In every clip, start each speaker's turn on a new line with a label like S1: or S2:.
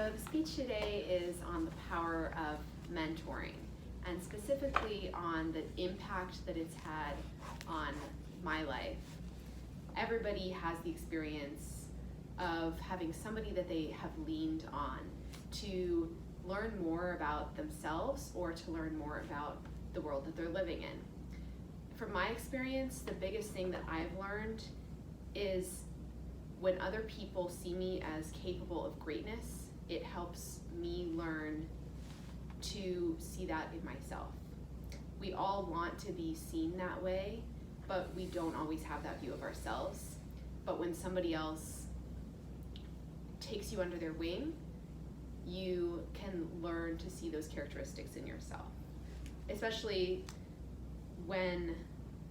S1: So the speech today is on the power of mentoring, and specifically on the impact that it's had on my life. Everybody has the experience of having somebody that they have leaned on to learn more about themselves or to learn more about the world that they're living in. From my experience, the biggest thing that I've learned is when other people see me as capable of greatness, it helps me learn to see that in myself. We all want to be seen that way, but we don't always have that view of ourselves. But when somebody else takes you under their wing, you can learn to see those characteristics in yourself, especially when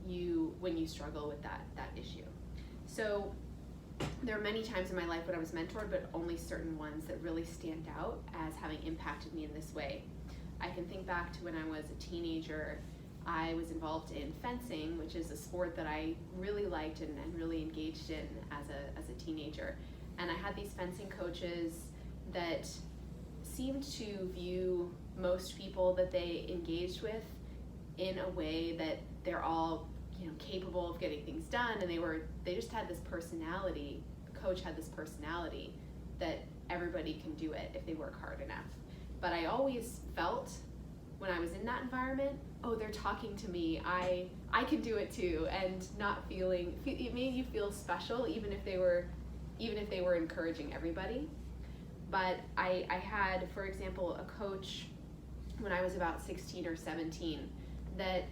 S1: you struggle with that issue. So there are many times in my life when I was mentored, but only certain ones that really stand out as having impacted me in this way. I can think back to when I was a teenager. I was involved in fencing, which is a sport that I really liked and really engaged in as a teenager. And I had these fencing coaches that seemed to view most people that they engaged with in a way that they're all, capable of getting things done, and they just had this personality. The coach had this personality that everybody can do it if they work hard enough. But I always felt when I was in that environment, oh, they're talking to me, I can do it too, and not feeling, it made you feel special even if they were encouraging everybody. But I had, for example, a coach when I was about 16 or 17 that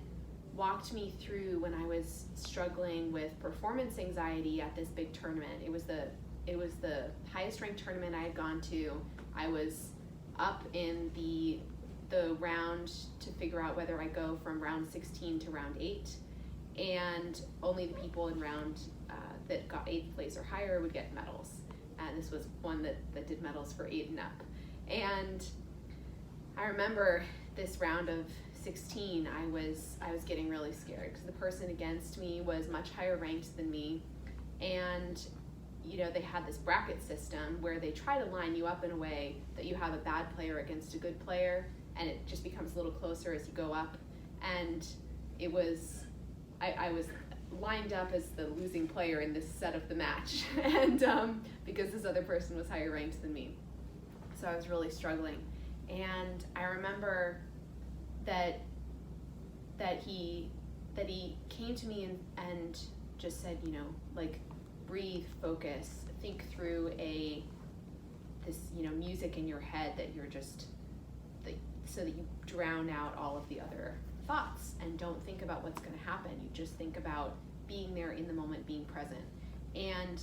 S1: walked me through when I was struggling with performance anxiety at this big tournament. It was the highest ranked tournament I had gone to. I was up in the round to figure out whether I go from round 16 to round 8, and only the people in round that got 8th place or higher would get medals. And this was one that did medals for 8 and up. And I remember this round of 16, I was getting really scared because the person against me was much higher ranked than me, and they had this bracket system where they try to line you up in a way that you have a bad player against a good player, and it just becomes a little closer as you go up. And I was lined up as the losing player in this set of the match, and because this other person was higher ranked than me, so I was really struggling. And I remember that he came to me and just said, breathe, focus, think through this music in your head that you're just so that you drown out all of the other thoughts and don't think about what's going to happen. You just think about being there in the moment, being present. And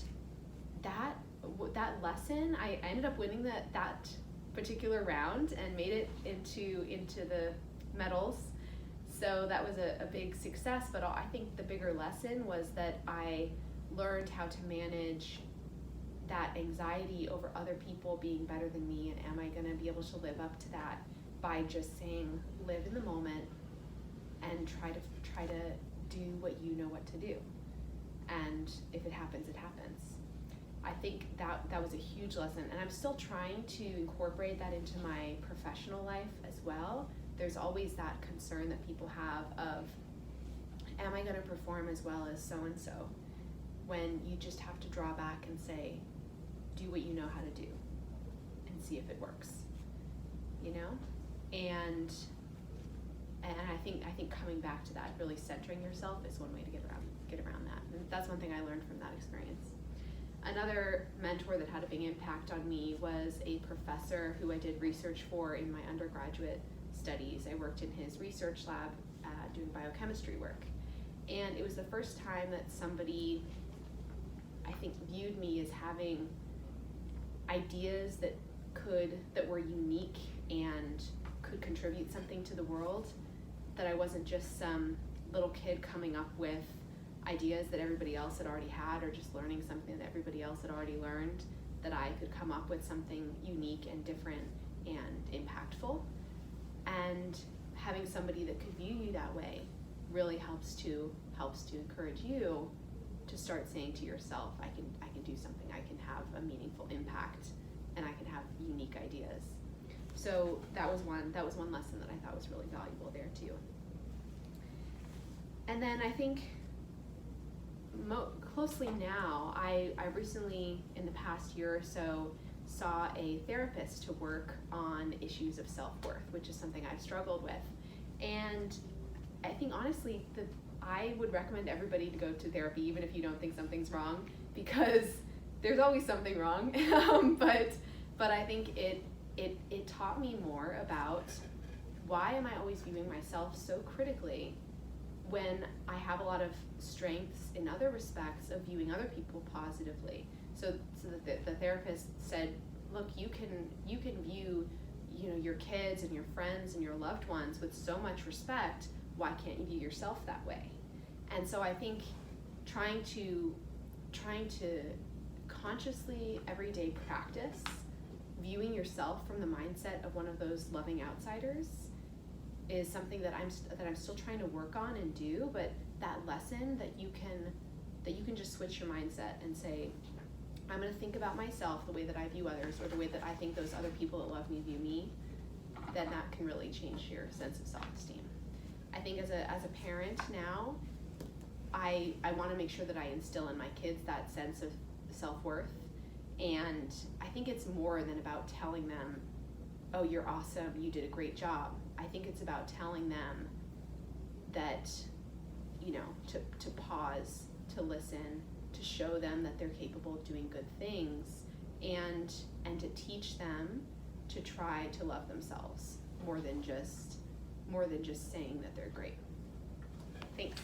S1: that lesson, I ended up winning that particular round and made it into the medals. So that was a big success, but I think the bigger lesson was that I learned how to manage that anxiety over other people being better than me, and am I going to be able to live up to that by just saying, live in the moment and try to do what you know what to do. And if it happens, it happens. I think that was a huge lesson, and I'm still trying to incorporate that into my professional life as well. There's always that concern that people have of, am I going to perform as well as so-and-so? When you just have to draw back and say, do what you know how to do and see if it works, And I think coming back to that, really centering yourself, is one way to get around that. And that's one thing I learned from that experience. Another mentor that had a big impact on me was a professor who I did research for in my undergraduate studies. I worked in his research lab doing biochemistry work. And it was the first time that somebody, I think, viewed me as having ideas that were unique and could contribute something to the world, that I wasn't just some little kid coming up with ideas that everybody else had already had, or just learning something that everybody else had already learned, that I could come up with something unique and different and impactful. And having somebody that could view you that way really helps to encourage you to start saying to yourself, I can do something, I can have a meaningful impact, and I can have unique ideas. So that was one lesson that I thought was really valuable there too. And then I think closely now, I recently, in the past year or so, saw a therapist to work on issues of self-worth, which is something I've struggled with. And I think honestly that I would recommend everybody to go to therapy, even if you don't think something's wrong, because there's always something wrong. But I think it taught me more about why am I always viewing myself so critically when I have a lot of strengths in other respects of viewing other people positively. So the therapist said, look, you can view, your kids and your friends and your loved ones with so much respect. Why can't you view yourself that way? And so I think trying to consciously everyday practice viewing yourself from the mindset of one of those loving outsiders is something that I'm still trying to work on and do. But that lesson that you can just switch your mindset and say, I'm going to think about myself the way that I view others, or the way that I think those other people that love me view me, then that can really change your sense of self-esteem. I think as a parent now, I want to make sure that I instill in my kids that sense of self-worth. And I think it's more than about telling them, oh, you're awesome, you did a great job. I think it's about telling them that, to pause, to listen, to show them that they're capable of doing good things, and to teach them to try to love themselves more than just saying that they're great. Thanks.